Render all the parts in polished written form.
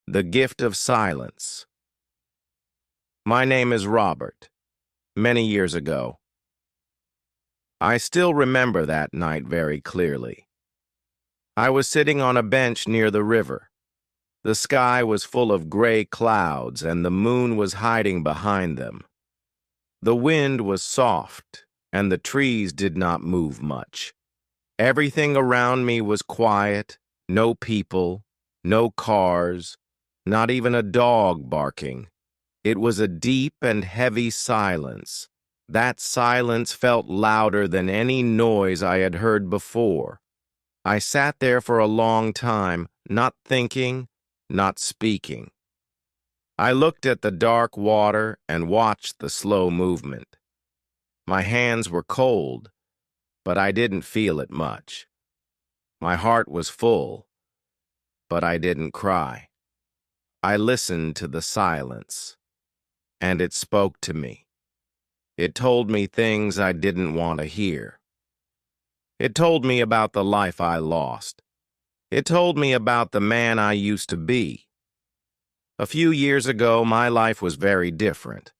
The Gift of Silence. My name is Robert. Many years ago. I still remember that night very clearly. I was sitting on a bench near the river. The sky was full of gray clouds, and the moon was hiding behind them. The wind was soft, and the trees did not move much. Everything around me was quiet, no people, no cars, not even a dog barking. It was a deep and heavy silence. That silence felt louder than any noise I had heard before. I sat there for a long time, not thinking, not speaking. I looked at the dark water and watched the slow movement. My hands were cold, but I didn't feel it much. My heart was full, but I didn't cry. I listened to the silence, and it spoke to me. It told me things I didn't want to hear. It told me about the life I lost. It told me about the man I used to be. A few years ago, my life was very different.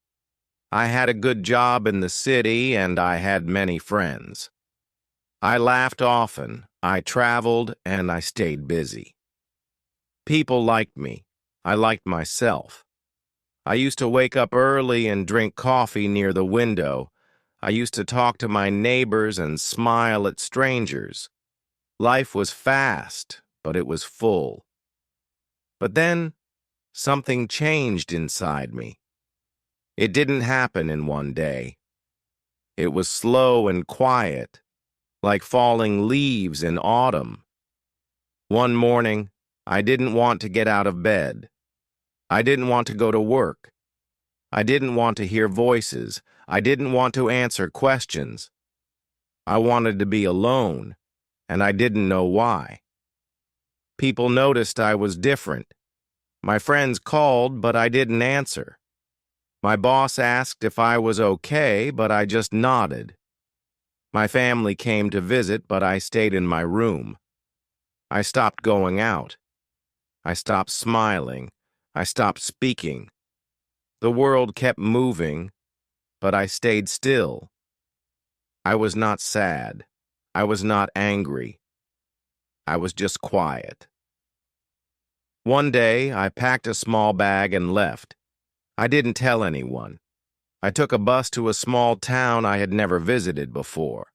I had a good job in the city, and I had many friends. I laughed often, I traveled, and I stayed busy. People liked me. I liked myself. I used to wake up early and drink coffee near the window. I used to talk to my neighbors and smile at strangers. Life was fast, but it was full. But then, something changed inside me. It didn't happen in one day. It was slow and quiet, like falling leaves in autumn. One morning, I didn't want to get out of bed. I didn't want to go to work. I didn't want to hear voices. I didn't want to answer questions. I wanted to be alone, and I didn't know why. People noticed I was different. My friends called, but I didn't answer. My boss asked if I was okay, but I just nodded. My family came to visit, but I stayed in my room. I stopped going out. I stopped smiling. I stopped speaking. The world kept moving, but I stayed still. I was not sad. I was not angry. I was just quiet. One day, I packed a small bag and left. I didn't tell anyone. I took a bus to a small town I had never visited before.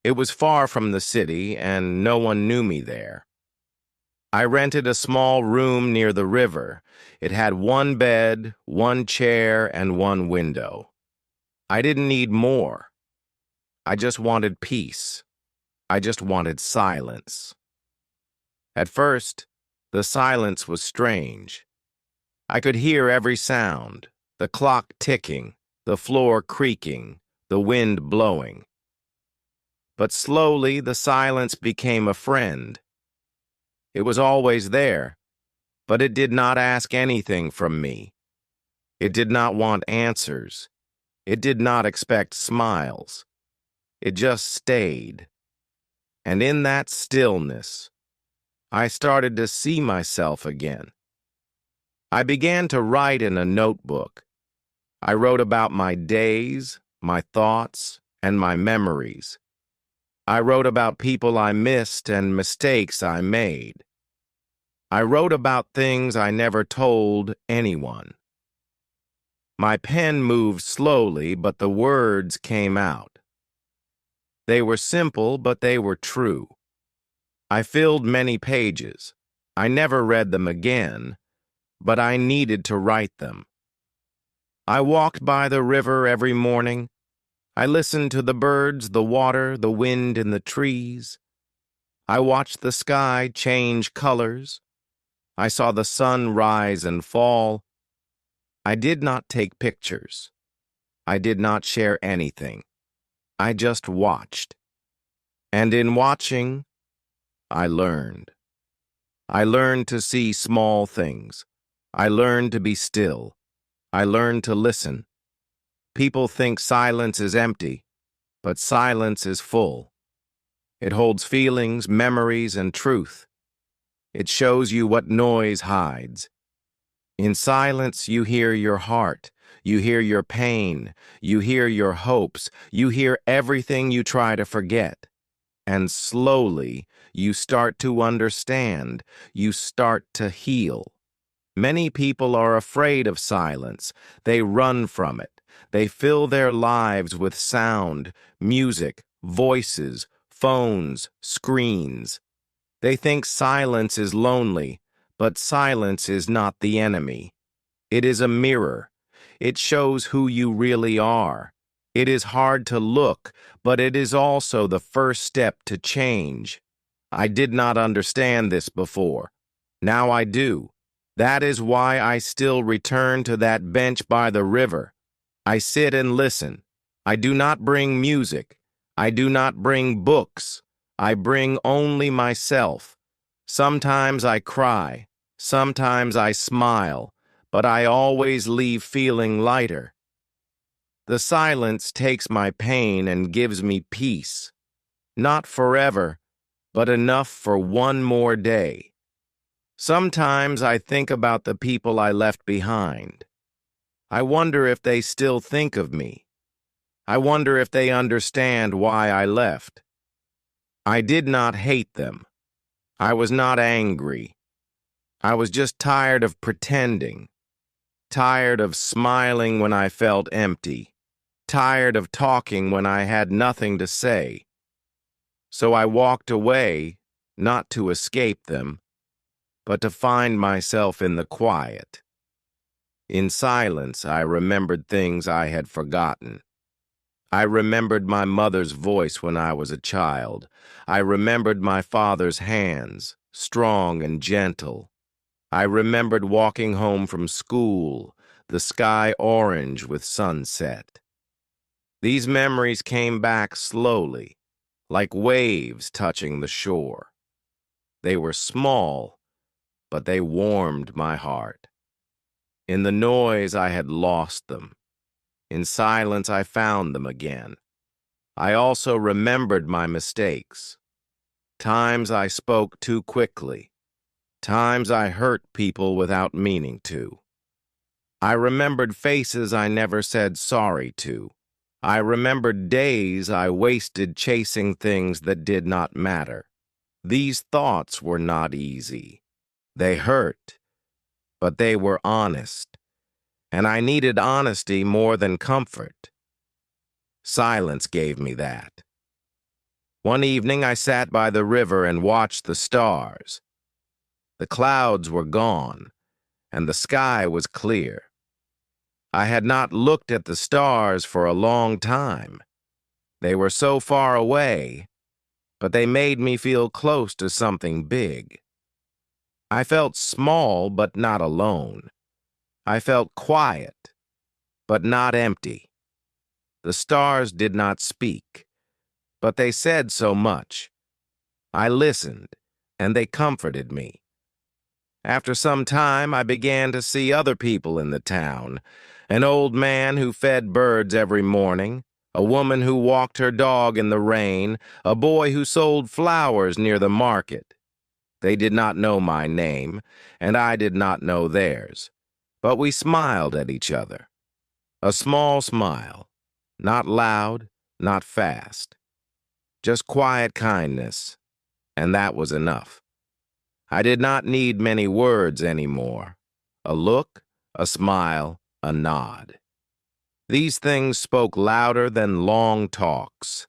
It was far from the city, and no one knew me there. I rented a small room near the river. It had one bed, one chair, and one window. I didn't need more. I just wanted peace. I just wanted silence. At first, the silence was strange. I could hear every sound, the clock ticking, the floor creaking, the wind blowing. But slowly, the silence became a friend. It was always there, but it did not ask anything from me. It did not want answers. It did not expect smiles. It just stayed. And in that stillness, I started to see myself again. I began to write in a notebook. I wrote about my days, my thoughts, and my memories. I wrote about people I missed and mistakes I made. I wrote about things I never told anyone. My pen moved slowly, but the words came out. They were simple, but they were true. I filled many pages. I never read them again, but I needed to write them. I walked by the river every morning. I listened to the birds, the water, the wind in the trees. I watched the sky change colors. I saw the sun rise and fall. I did not take pictures. I did not share anything. I just watched. And in watching, I learned. I learned to see small things. I learned to be still. I learned to listen. People think silence is empty, but silence is full. It holds feelings, memories, and truth. It shows you what noise hides. In silence, you hear your heart, you hear your pain, you hear your hopes, you hear everything you try to forget. And slowly, you start to understand, you start to heal. Many people are afraid of silence. They run from it. They fill their lives with sound, music, voices, phones, screens. They think silence is lonely, but silence is not the enemy. It is a mirror. It shows who you really are. It is hard to look, but it is also the first step to change. I did not understand this before. Now I do. That is why I still return to that bench by the river. I sit and listen. I do not bring music. I do not bring books. I bring only myself. Sometimes I cry. Sometimes I smile. But I always leave feeling lighter. The silence takes my pain and gives me peace. Not forever, but enough for one more day. Sometimes I think about the people I left behind. I wonder if they still think of me. I wonder if they understand why I left. I did not hate them. I was not angry. I was just tired of pretending. Tired of smiling when I felt empty. Tired of talking when I had nothing to say. So I walked away, not to escape them, but to find myself in the quiet. In silence, I remembered things I had forgotten. I remembered my mother's voice when I was a child. I remembered my father's hands, strong and gentle. I remembered walking home from school, the sky orange with sunset. These memories came back slowly, like waves touching the shore. They were small, but they warmed my heart. In the noise, I had lost them. In silence, I found them again. I also remembered my mistakes. Times I spoke too quickly. Times I hurt people without meaning to. I remembered faces I never said sorry to. I remembered days I wasted chasing things that did not matter. These thoughts were not easy. They hurt, but they were honest, and I needed honesty more than comfort. Silence gave me that. One evening I sat by the river and watched the stars. The clouds were gone, and the sky was clear. I had not looked at the stars for a long time. They were so far away, but they made me feel close to something big. I felt small, but not alone. I felt quiet, but not empty. The stars did not speak, but they said so much. I listened, and they comforted me. After some time, I began to see other people in the town. An old man who fed birds every morning, a woman who walked her dog in the rain, a boy who sold flowers near the market. They did not know my name, and I did not know theirs, but we smiled at each other. A small smile, not loud, not fast, just quiet kindness, and that was enough. I did not need many words anymore. A look, a smile, a nod. These things spoke louder than long talks.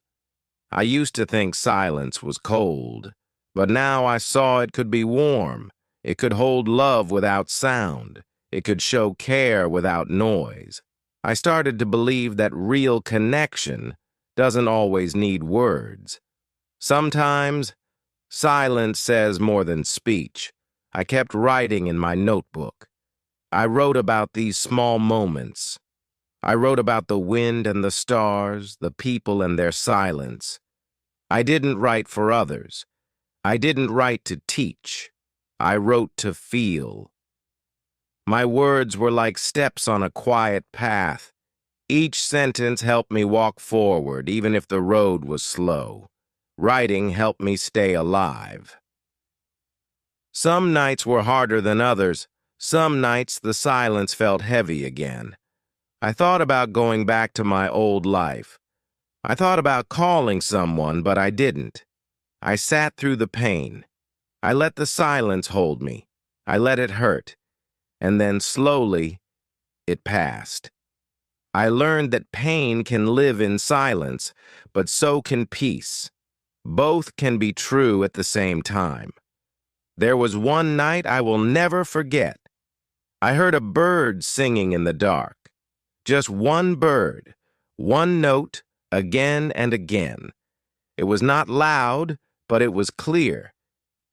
I used to think silence was cold, but now I saw it could be warm. It could hold love without sound. It could show care without noise. I started to believe that real connection doesn't always need words. Sometimes silence says more than speech. I kept writing in my notebook. I wrote about these small moments. I wrote about the wind and the stars, the people and their silence. I didn't write for others. I didn't write to teach. I wrote to feel. My words were like steps on a quiet path. Each sentence helped me walk forward, even if the road was slow. Writing helped me stay alive. Some nights were harder than others. Some nights the silence felt heavy again. I thought about going back to my old life. I thought about calling someone, but I didn't. I sat through the pain. I let the silence hold me. I let it hurt. And then slowly, it passed. I learned that pain can live in silence, but so can peace. Both can be true at the same time. There was one night I will never forget. I heard a bird singing in the dark. Just one bird, one note, again and again. It was not loud, but it was clear.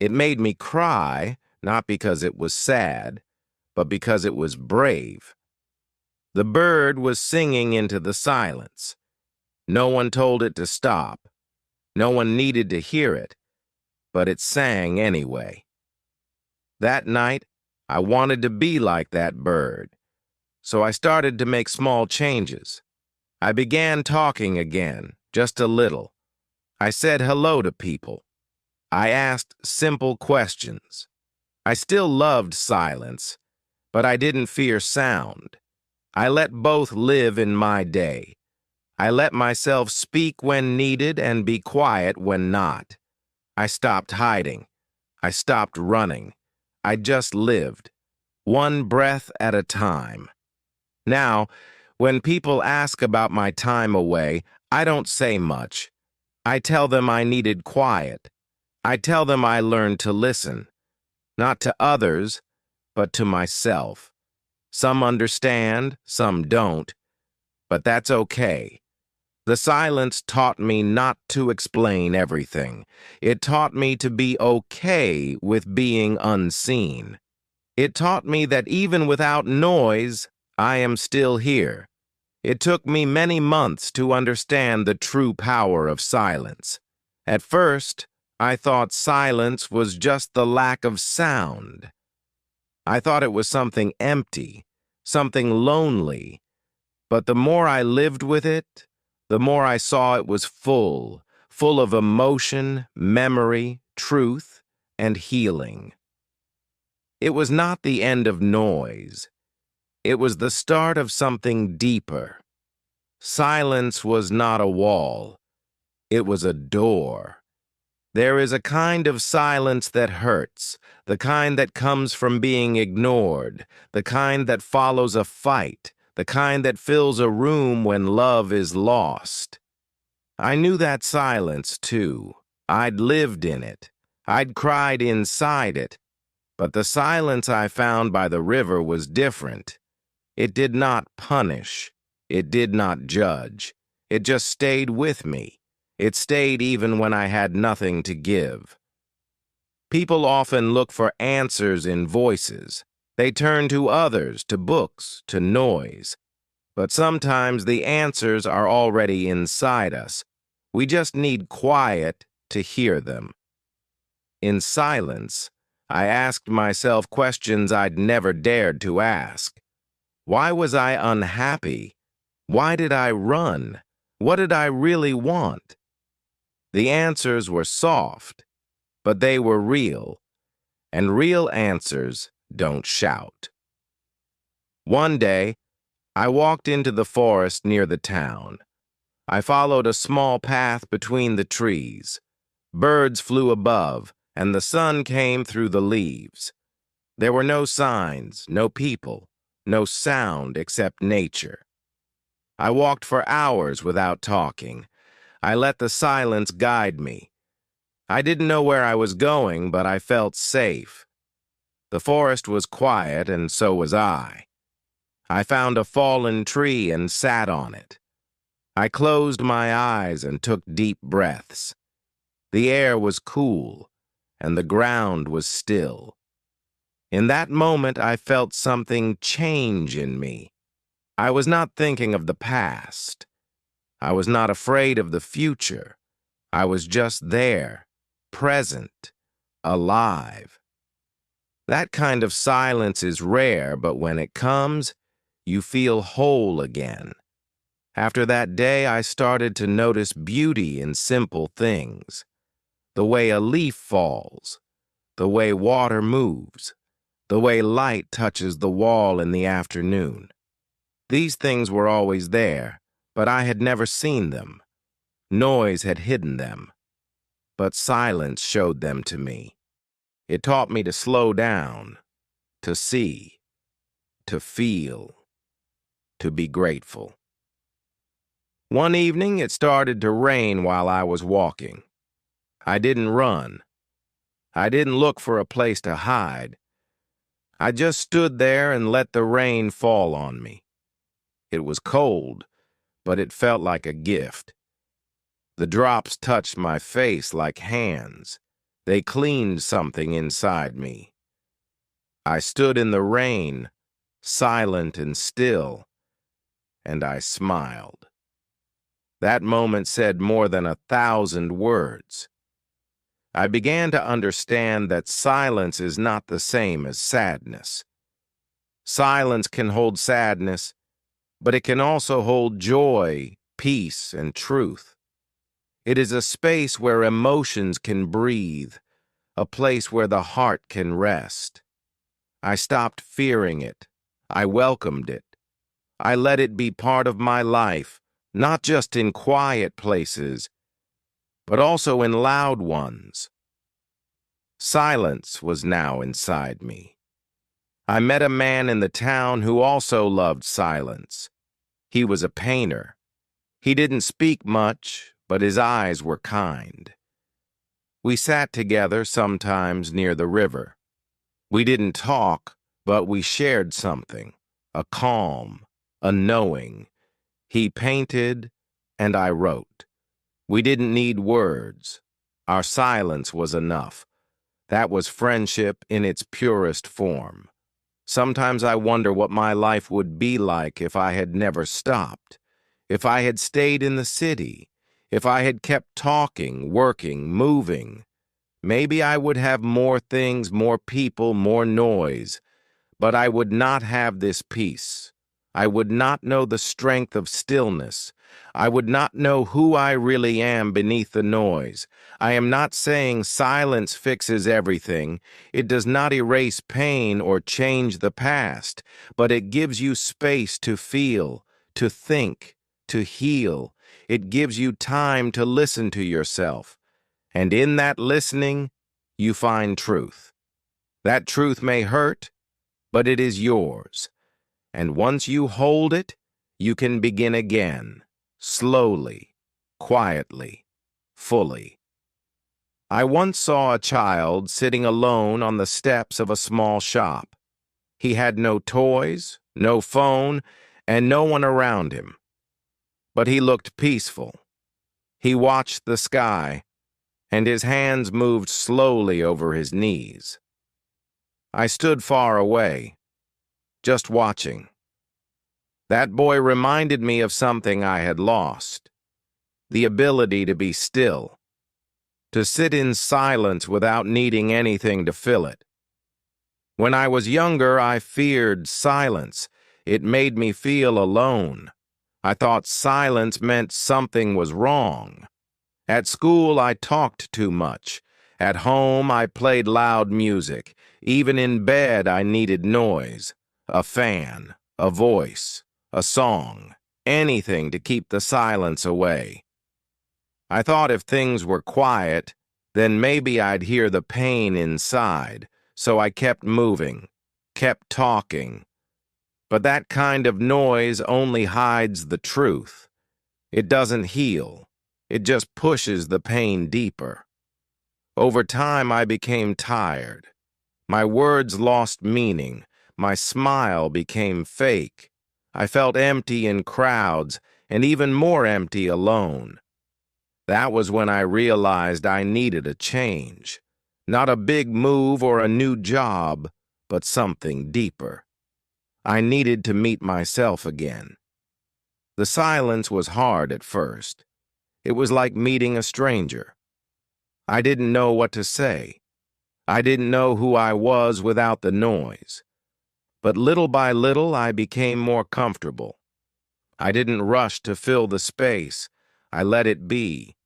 It made me cry, not because it was sad, but because it was brave. The bird was singing into the silence. No one told it to stop. No one needed to hear it, but it sang anyway. That night, I wanted to be like that bird, so I started to make small changes. I began talking again, just a little. I said hello to people. I asked simple questions. I still loved silence, but I didn't fear sound. I let both live in my day. I let myself speak when needed and be quiet when not. I stopped hiding. I stopped running. I just lived, one breath at a time. Now, when people ask about my time away, I don't say much. I tell them I needed quiet. I tell them I learned to listen, not to others, but to myself. Some understand, some don't, but that's okay. The silence taught me not to explain everything. It taught me to be okay with being unseen. It taught me that even without noise, I am still here. It took me many months to understand the true power of silence. At first, I thought silence was just the lack of sound. I thought it was something empty, something lonely. But the more I lived with it, the more I saw it was full of emotion, memory, truth, and healing. It was not the end of noise. It was the start of something deeper. Silence was not a wall. It was a door. There is a kind of silence that hurts, the kind that comes from being ignored, the kind that follows a fight, the kind that fills a room when love is lost. I knew that silence, too. I'd lived in it. I'd cried inside it. But the silence I found by the river was different. It did not punish. It did not judge. It just stayed with me. It stayed even when I had nothing to give. People often look for answers in voices. They turn to others, to books, to noise. But sometimes the answers are already inside us. We just need quiet to hear them. In silence, I asked myself questions I'd never dared to ask. Why was I unhappy? Why did I run? What did I really want? The answers were soft, but they were real, and real answers don't shout. One day, I walked into the forest near the town. I followed a small path between the trees. Birds flew above, and the sun came through the leaves. There were no signs, no people, no sound except nature. I walked for hours without talking. I let the silence guide me. I didn't know where I was going, but I felt safe. The forest was quiet, and so was I. I found a fallen tree and sat on it. I closed my eyes and took deep breaths. The air was cool, and the ground was still. In that moment, I felt something change in me. I was not thinking of the past. I was not afraid of the future. I was just there, present, alive. That kind of silence is rare, but when it comes, you feel whole again. After that day, I started to notice beauty in simple things. The way a leaf falls, the way water moves, the way light touches the wall in the afternoon. These things were always there, but I had never seen them. Noise had hidden them, but silence showed them to me. It taught me to slow down, to see, to feel, to be grateful. One evening, it started to rain while I was walking. I didn't run. I didn't look for a place to hide. I just stood there and let the rain fall on me. It was cold, but it felt like a gift. The drops touched my face like hands. They cleaned something inside me. I stood in the rain, silent and still, and I smiled. That moment said more than 1,000 words. I began to understand that silence is not the same as sadness. Silence can hold sadness, but it can also hold joy, peace, and truth. It is a space where emotions can breathe, a place where the heart can rest. I stopped fearing it. I welcomed it. I let it be part of my life, not just in quiet places, but also in loud ones. Silence was now inside me. I met a man in the town who also loved silence. He was a painter. He didn't speak much, but his eyes were kind. We sat together sometimes near the river. We didn't talk, but we shared something, a calm, a knowing. He painted, and I wrote. We didn't need words. Our silence was enough. That was friendship in its purest form. Sometimes I wonder what my life would be like if I had never stopped, if I had stayed in the city, if I had kept talking, working, moving. Maybe I would have more things, more people, more noise, but I would not have this peace. I would not know the strength of stillness. I would not know who I really am beneath the noise. I am not saying silence fixes everything. It does not erase pain or change the past, but it gives you space to feel, to think, to heal. It gives you time to listen to yourself. And in that listening, you find truth. That truth may hurt, but it is yours. And once you hold it, you can begin again, slowly, quietly, fully. I once saw a child sitting alone on the steps of a small shop. He had no toys, no phone, and no one around him. But he looked peaceful. He watched the sky, and his hands moved slowly over his knees. I stood far away, just watching. That boy reminded me of something I had lost, the ability to be still, to sit in silence without needing anything to fill it. When I was younger, I feared silence. It made me feel alone. I thought silence meant something was wrong. At school, I talked too much. At home, I played loud music. Even in bed, I needed noise, a fan, a voice, a song, anything to keep the silence away. I thought if things were quiet, then maybe I'd hear the pain inside, so I kept moving, kept talking. But that kind of noise only hides the truth. It doesn't heal. It just pushes the pain deeper. Over time, I became tired. My words lost meaning. My smile became fake. I felt empty in crowds, and even more empty alone. That was when I realized I needed a change. Not a big move or a new job, but something deeper. I needed to meet myself again. The silence was hard at first. It was like meeting a stranger. I didn't know what to say. I didn't know who I was without the noise. But little by little, I became more comfortable. I didn't rush to fill the space. I let it be.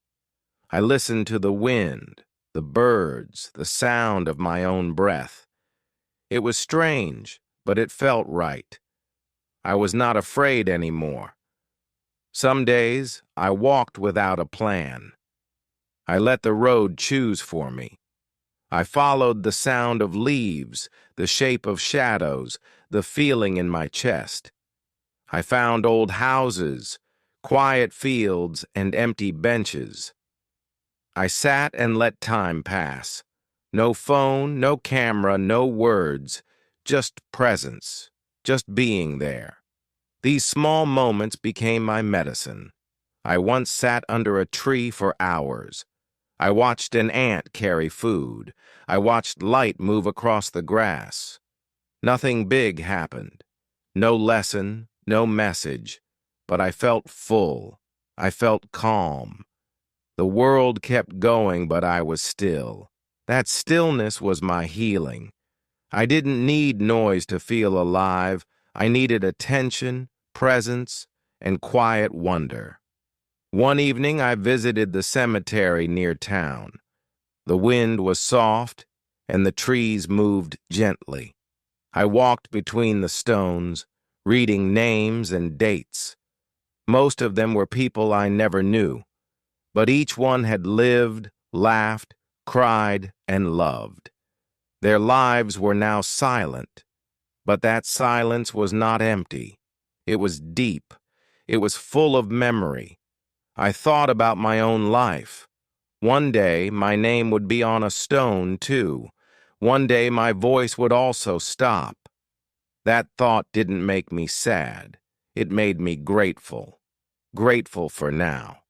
I listened to the wind, the birds, the sound of my own breath. It was strange, but it felt right. I was not afraid anymore. Some days, I walked without a plan. I let the road choose for me. I followed the sound of leaves, the shape of shadows, the feeling in my chest. I found old houses, quiet fields, and empty benches. I sat and let time pass. No phone, no camera, no words, just presence, just being there. These small moments became my medicine. I once sat under a tree for hours. I watched an ant carry food. I watched light move across the grass. Nothing big happened. No lesson, no message, but I felt full. I felt calm. The world kept going, but I was still. That stillness was my healing. I didn't need noise to feel alive. I needed attention, presence, and quiet wonder. One evening, I visited the cemetery near town. The wind was soft, and the trees moved gently. I walked between the stones, reading names and dates. Most of them were people I never knew, but each one had lived, laughed, cried, and loved. Their lives were now silent, but that silence was not empty. It was deep. It was full of memory. I thought about my own life. One day, my name would be on a stone, too. One day, my voice would also stop. That thought didn't make me sad. It made me grateful. Grateful for now.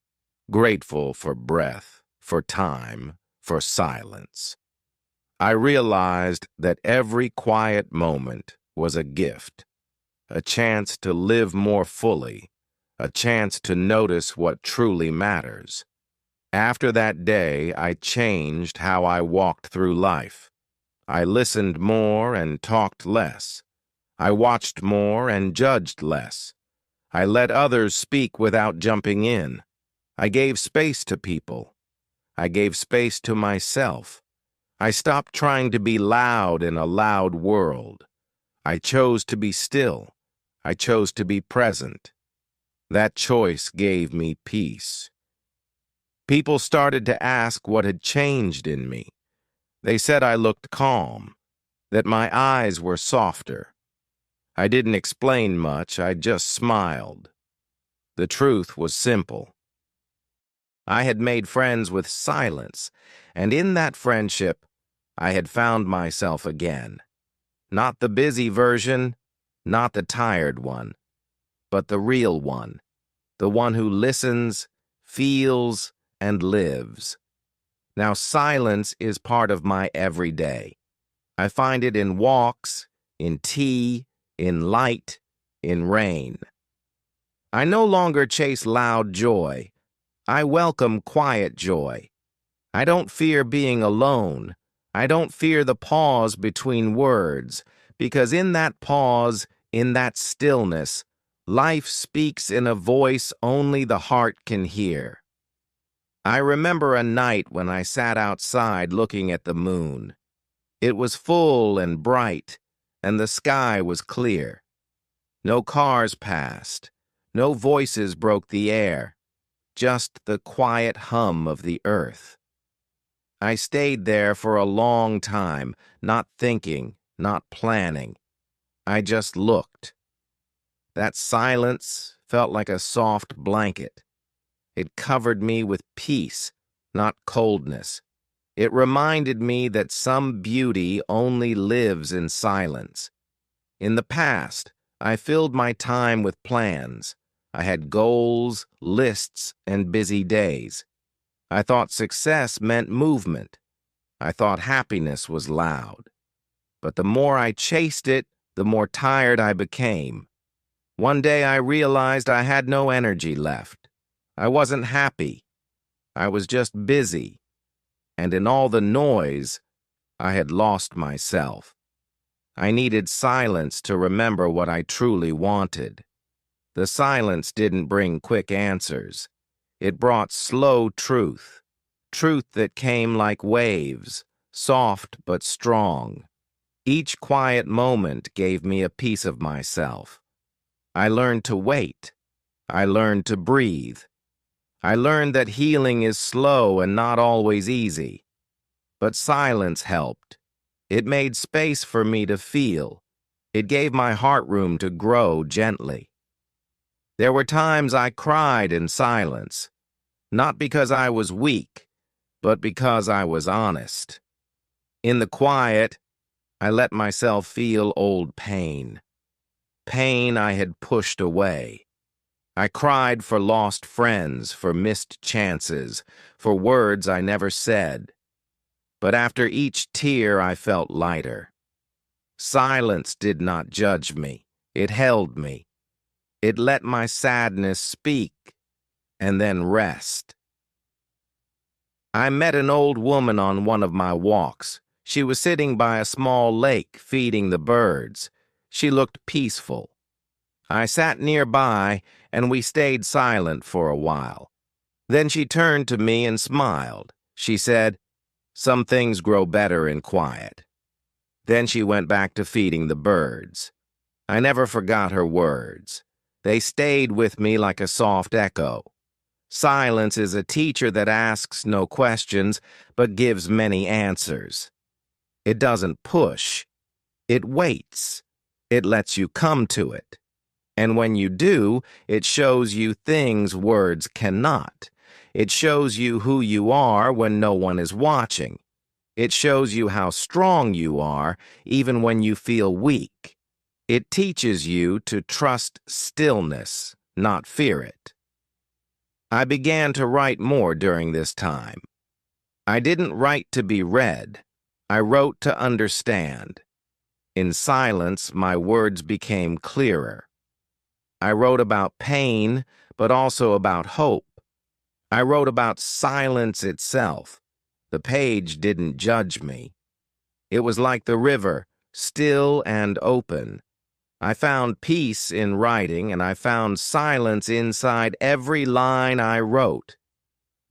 Grateful for breath, for time, for silence. I realized that every quiet moment was a gift, a chance to live more fully, a chance to notice what truly matters. After that day, I changed how I walked through life. I listened more and talked less. I watched more and judged less. I let others speak without jumping in. I gave space to people. I gave space to myself. I stopped trying to be loud in a loud world. I chose to be still. I chose to be present. That choice gave me peace. People started to ask what had changed in me. They said I looked calm, that my eyes were softer. I didn't explain much, I just smiled. The truth was simple. I had made friends with silence, and in that friendship, I had found myself again. Not the busy version, not the tired one, but the real one, the one who listens, feels, and lives. Now, silence is part of my everyday. I find it in walks, in tea, in light, in rain. I no longer chase loud joy. I welcome quiet joy. I don't fear being alone. I don't fear the pause between words, because in that pause, in that stillness, life speaks in a voice only the heart can hear. I remember a night when I sat outside looking at the moon. It was full and bright, and the sky was clear. No cars passed. No voices broke the air. Just the quiet hum of the earth. I stayed there for a long time, not thinking, not planning. I just looked. That silence felt like a soft blanket. It covered me with peace, not coldness. It reminded me that some beauty only lives in silence. In the past, I filled my time with plans. I had goals, lists, and busy days. I thought success meant movement. I thought happiness was loud. But the more I chased it, the more tired I became. One day I realized I had no energy left. I wasn't happy. I was just busy. And in all the noise, I had lost myself. I needed silence to remember what I truly wanted. The silence didn't bring quick answers. It brought slow truth, truth that came like waves, soft but strong. Each quiet moment gave me a piece of myself. I learned to wait. I learned to breathe. I learned that healing is slow and not always easy. But silence helped. It made space for me to feel. It gave my heart room to grow gently. There were times I cried in silence, not because I was weak, but because I was honest. In the quiet, I let myself feel old pain. Pain I had pushed away. I cried for lost friends, for missed chances, for words I never said. But after each tear I felt lighter. Silence did not judge me. It held me. It let my sadness speak and then rest. I met an old woman on one of my walks. She was sitting by a small lake feeding the birds. She looked peaceful. I sat nearby and we stayed silent for a while. Then she turned to me and smiled. She said, "Some things grow better in quiet." Then she went back to feeding the birds. I never forgot her words. They stayed with me like a soft echo. Silence is a teacher that asks no questions, but gives many answers. It doesn't push. It waits. It lets you come to it. And when you do, it shows you things words cannot. It shows you who you are when no one is watching. It shows you how strong you are, even when you feel weak. It teaches you to trust stillness, not fear it. I began to write more during this time. I didn't write to be read. I wrote to understand. In silence, my words became clearer. I wrote about pain, but also about hope. I wrote about silence itself. The page didn't judge me. It was like the river, still and open. I found peace in writing, and I found silence inside every line I wrote.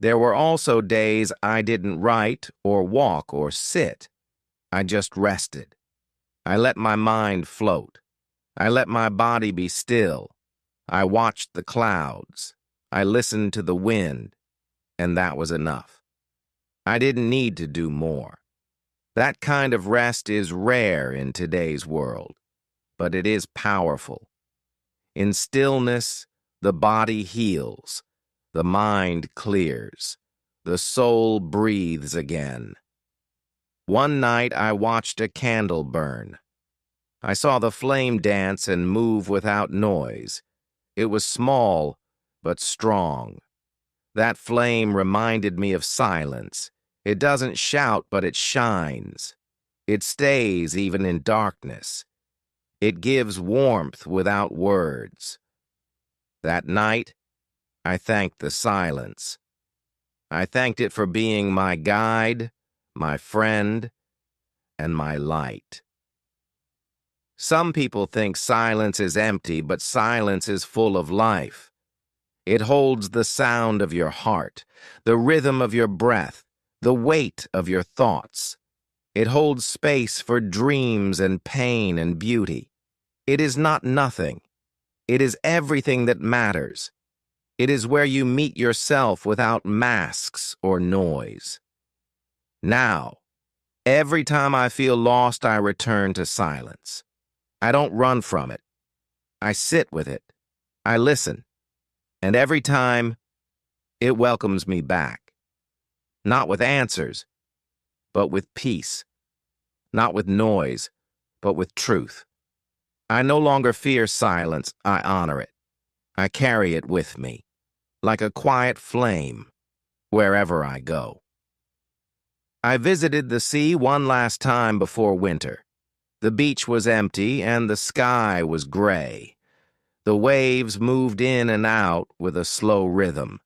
There were also days I didn't write or walk or sit. I just rested. I let my mind float. I let my body be still. I watched the clouds. I listened to the wind, and that was enough. I didn't need to do more. That kind of rest is rare in today's world, but it is powerful. In stillness, the body heals, the mind clears, the soul breathes again. One night I watched a candle burn. I saw the flame dance and move without noise. It was small, but strong. That flame reminded me of silence. It doesn't shout, but it shines. It stays even in darkness. It gives warmth without words. That night, I thanked the silence. I thanked it for being my guide, my friend, and my light. Some people think silence is empty, but silence is full of life. It holds the sound of your heart, the rhythm of your breath, the weight of your thoughts. It holds space for dreams and pain and beauty. It is not nothing. It is everything that matters. It is where you meet yourself without masks or noise. Now, every time I feel lost, I return to silence. I don't run from it. I sit with it. I listen. And every time, it welcomes me back. Not with answers, but with peace. Not with noise, but with truth. I no longer fear silence. I honor it. I carry it with me, like a quiet flame, wherever I go. I visited the sea one last time before winter. The beach was empty and the sky was gray. The waves moved in and out with a slow rhythm.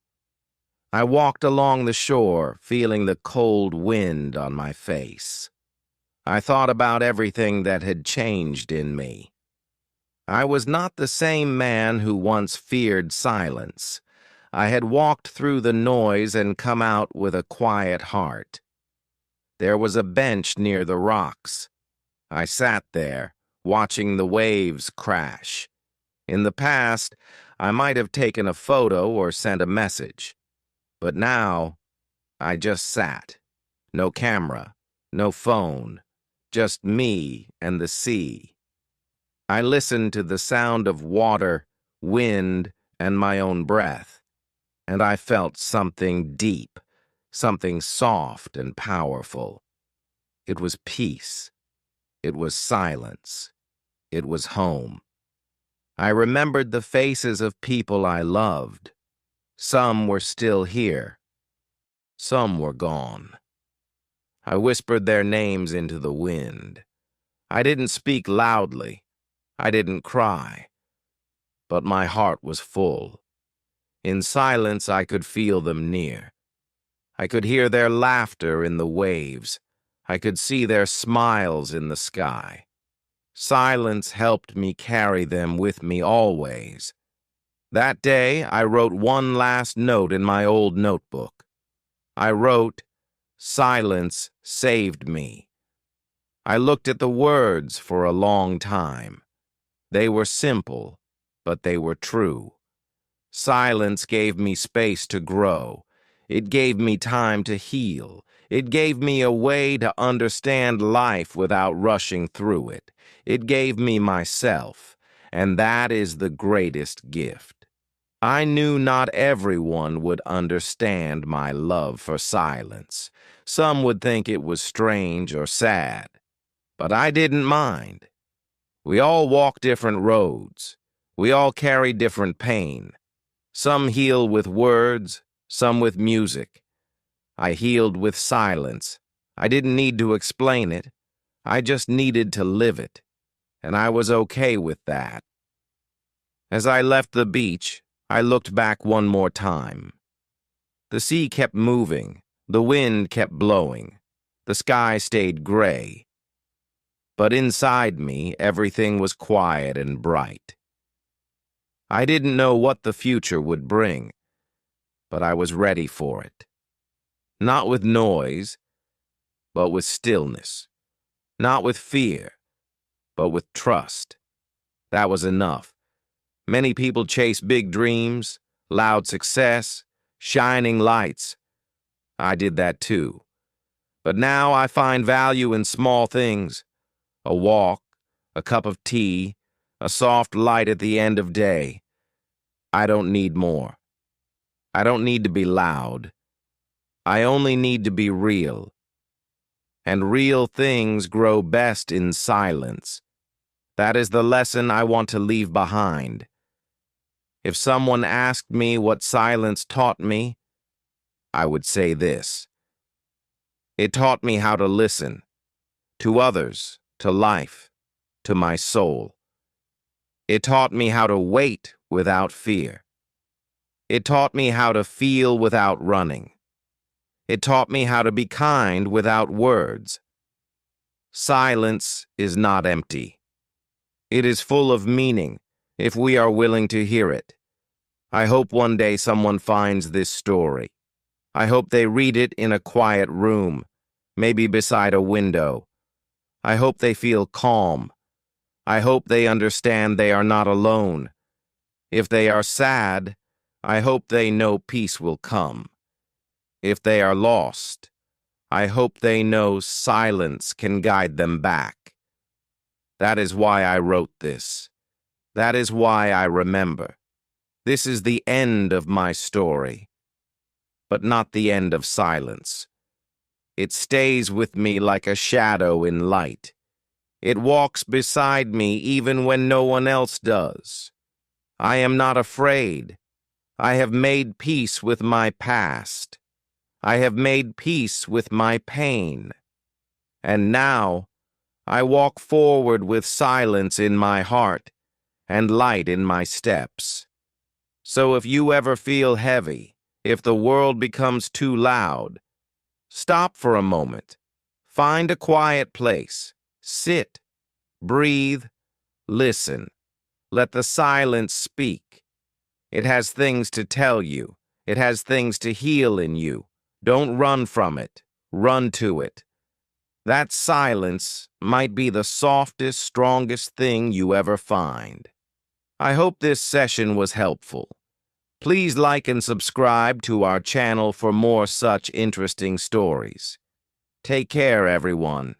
I walked along the shore, feeling the cold wind on my face. I thought about everything that had changed in me. I was not the same man who once feared silence. I had walked through the noise and come out with a quiet heart. There was a bench near the rocks. I sat there, watching the waves crash. In the past, I might have taken a photo or sent a message. But now, I just sat. No camera, no phone, just me and the sea. I listened to the sound of water, wind, and my own breath, and I felt something deep, something soft and powerful. It was peace. It was silence. It was home. I remembered the faces of people I loved. Some were still here. Some were gone. I whispered their names into the wind. I didn't speak loudly. I didn't cry. But my heart was full. In silence, I could feel them near. I could hear their laughter in the waves. I could see their smiles in the sky. Silence helped me carry them with me always. That day, I wrote one last note in my old notebook. I wrote, "Silence saved me." I looked at the words for a long time. They were simple, but they were true. Silence gave me space to grow. It gave me time to heal. It gave me a way to understand life without rushing through it. It gave me myself, and that is the greatest gift. I knew not everyone would understand my love for silence. Some would think it was strange or sad, but I didn't mind. We all walk different roads. We all carry different pain. Some heal with words, some with music. I healed with silence. I didn't need to explain it. I just needed to live it, and I was okay with that. As I left the beach, I looked back one more time. The sea kept moving. The wind kept blowing. The sky stayed gray. But inside me, everything was quiet and bright. I didn't know what the future would bring, but I was ready for it. Not with noise, but with stillness. Not with fear, but with trust. That was enough. Many people chase big dreams, loud success, shining lights. I did that too. But now I find value in small things. A walk, a cup of tea, a soft light at the end of day. I don't need more. I don't need to be loud. I only need to be real. And real things grow best in silence. That is the lesson I want to leave behind. If someone asked me what silence taught me, I would say this. It taught me how to listen. To others, to life, to my soul. It taught me how to wait without fear. It taught me how to feel without running. It taught me how to be kind without words. Silence is not empty. It is full of meaning if we are willing to hear it. I hope one day someone finds this story. I hope they read it in a quiet room, maybe beside a window. I hope they feel calm. I hope they understand they are not alone. If they are sad, I hope they know peace will come. If they are lost, I hope they know silence can guide them back. That is why I wrote this. That is why I remember. This is the end of my story, but not the end of silence. It stays with me like a shadow in light. It walks beside me even when no one else does. I am not afraid. I have made peace with my past. I have made peace with my pain. And now, I walk forward with silence in my heart and light in my steps. So if you ever feel heavy, if the world becomes too loud, stop for a moment. Find a quiet place. Sit. Breathe. Listen. Let the silence speak. It has things to tell you. It has things to heal in you. Don't run from it. Run to it. That silence might be the softest, strongest thing you ever find. I hope this session was helpful. Please like and subscribe to our channel for more such interesting stories. Take care, everyone.